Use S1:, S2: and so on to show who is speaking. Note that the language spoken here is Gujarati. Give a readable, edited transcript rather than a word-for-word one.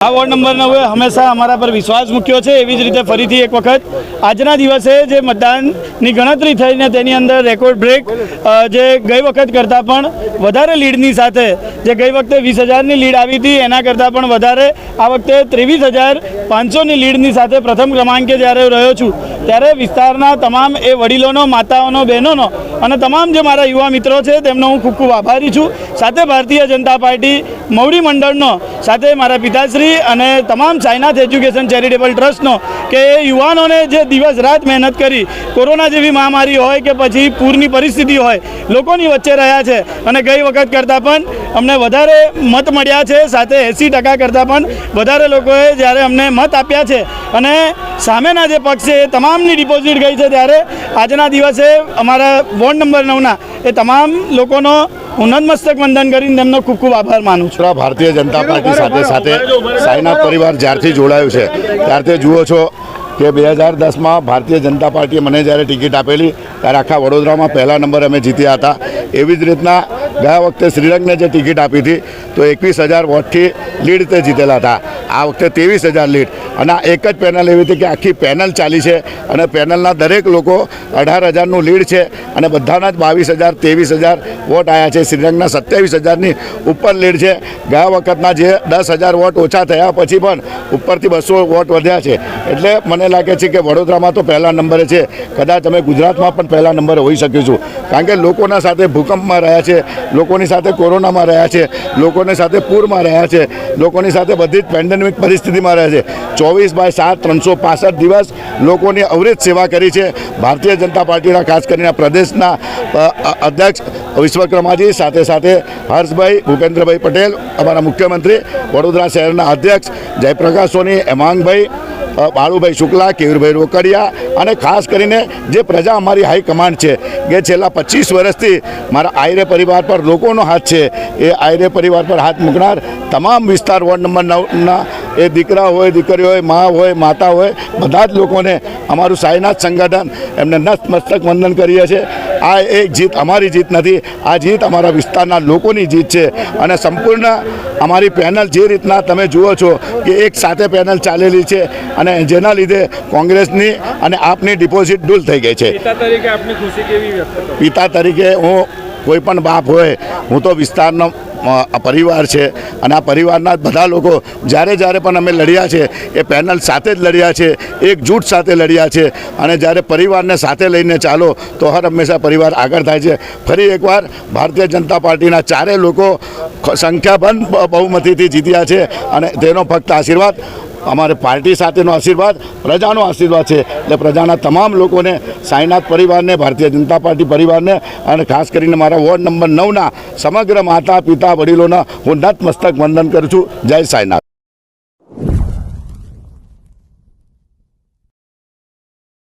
S1: આ વોર્ડ નંબર 9 હંમેશા અમારા પર વિશ્વાસ મૂક્યો છે। એવી જ રીતે ફરીથી એક વખત આજના દિવસે જે મતદાનની ગણતરી થઈને તેની અંદર રેકોર્ડ બ્રેક જે ગઈ વખત કરતાં પણ વધારે લીડની સાથે જે ગઈ વખતે 20,000ની લીડ આવી હતી એના કરતાં પણ વધારે આ વખતે 23,500ની લીડની સાથે પ્રથમ ક્રમાંકે જ્યારે રહ્યો છું ત્યારે વિસ્તારના તમામ એ વડીલોનો, માતાઓનો, બહેનોનો અને તમામ જે મારા યુવા મિત્રો છે તેમનો હું ખૂબ ખૂબ આભારી છું। સાથે ભારતીય જનતા પાર્ટી મવડી મંડળનો સાથે મારા પિતાશ્રી અને તમામ સાઈનાથ એજ્યુકેશન ચેરિટેબલ ટ્રસ્ટનો કે એ યુવાનોને જે દિવસ રાત મહેનત કરી કોરોના જેવી મહામારી હોય કે પછી પૂરની પરિસ્થિતિ હોય લોકોની વચ્ચે રહ્યા છે અને ગઈ વખત કરતાં પણ અમને વધારે મત મળ્યા છે। સાથે 80% કરતાં પણ વધારે લોકોએ જ્યારે અમને મત આપ્યા છે અને સામેના જે પક્ષ છે એ તમામની ડિપોઝિટ ગઈ છે ત્યારે આજના દિવસે અમારા વોર્ડ નંબર 9ના એ તમામ લોકોનો હું નતમસ્તક વંદન કરીને તેમનો ખૂબ ખૂબ આભાર માનું છું।
S2: ભારતીય જનતા પાર્ટી સાથે સાથે સાઈનાથ પરિવાર જ્યારથી જોડાયું છે ત્યારથી જુઓ છો કે 2010માં ભારતીય જનતા પાર્ટીએ મને જ્યારે ટિકિટ આપેલી ત્યારે આખા વડોદરામાં પહેલા નંબર અમે જીત્યા હતા। એવી જ રીતના ગયા વખતે શ્રીરંગને જે ટિકિટ આપી હતી તો 21,000 વોટથી લીડ તે જીતેલા હતા। આ વખતે 23,000 લીડ અને આ એક જ પેનલ એવી હતી કે આખી પેનલ ચાલી છે અને પેનલના દરેક લોકો 18,000નું લીડ છે અને બધાના જ 22,000 23,000 વોટ આવ્યા છે। શ્રીરંગના 27,000ની ઉપર લીડ છે। ગયા વખતના જે 10,000 વોટ ઓછા થયા પછી પણ ઉપરથી 200 વોટ વધ્યા છે। એટલે મને લાગે છે કે વડોદરામાં તો પહેલા નંબરે છે, કદાચ અમે ગુજરાતમાં પણ પહેલા નંબરે હોઈ શકીશું કારણ કે લોકોના સાથે ભૂકંપમાં રહ્યા છે, લોકોની સાથે કોરોનામાં રહ્યા છે, લોકોની સાથે પૂરમાં રહ્યા છે, લોકોની સાથે બધી જ પેન્ડેમિક પરિસ્થિતિમાં રહ્યા છે। 24/7 365 દિવસ લોકોની અવિરત સેવા કરી છે। ભારતીય જનતા પાર્ટીના ખાસ કરીને પ્રદેશના અધ્યક્ષ વિશ્વકર્માજી સાથે સાથે હર્ષભાઈ ભૂપેન્દ્રભાઈ પટેલ, અમારા મુખ્યમંત્રી, વડોદરા શહેરના અધ્યક્ષ જયપ્રકાશ સોની, હેમાંગભાઈ, બાળુભાઈ શુક્લા, કેયુરભાઈ રોકડિયા અને ખાસ કરીને જે પ્રજા અમારી હાઈકમાન્ડ છે કે છેલ્લા 25 વર્ષથી મારા આયરે પરિવાર પર લોકોનો હાથ છે, એ આયરે પરિવાર પર હાથ મૂકનાર તમામ વિસ્તાર વોર્ડ નંબર 9ના એ દીકરા હોય, દીકરી હોય, મા હોય, માતા હોય, બધા જ લોકોને અમારું સાઈનાથ સંગઠન એમને નતમસ્તક વંદન કરીએ છીએ। આ એક જીત અમારી જીત નથી, આ જીત અમારા વિસ્તારના લોકોની જીત છે અને સંપૂર્ણ અમારી પેનલ જે રીતના તમે જુઓ છો કે એક સાથે પેનલ ચાલેલી છે અને જેના લીધે કોંગ્રેસની અને આપની ડિપોઝિટ ડૂલ થઈ ગઈ છે।
S1: પિતા તરીકે આપની ખુશી કેવી વ્યક્ત કરો?
S2: પિતા તરીકે હું કોઈ પણ બાપ હોય, હું તો વિસ્તારનો પરિવાર છે અને આ પરિવારના બધા લોકો જ્યારે જ્યારે પણ અમે લડ્યા છે એ પેનલ સાથે જ લડ્યા છે, એકજૂટ સાથે લડ્યા છે અને જ્યારે પરિવારને સાથે લઈને ચાલો તો હર હંમેશા પરિવાર આગળ થાય છે। ફરી એકવાર ભારતીય જનતા પાર્ટીના ચારેય લોકો સંખ્યાબંધ બહુમતીથી જીત્યા છે અને તેનો ફક્ત આશીર્વાદ અમારે પાર્ટી સાથેનો આશીર્વાદ, પ્રજાનો આશીર્વાદ છે। એટલે પ્રજાના તમામ લોકોને, સાઈનાથ પરિવારને, ભારતીય જનતા પાર્ટી પરિવારને અને ખાસ કરીને મારા વોર્ડ નંબર 9ના સમગ્ર માતા પિતા વડીલોના હું નતમસ્તક વંદન કરું છું। જય સાઈનાથ।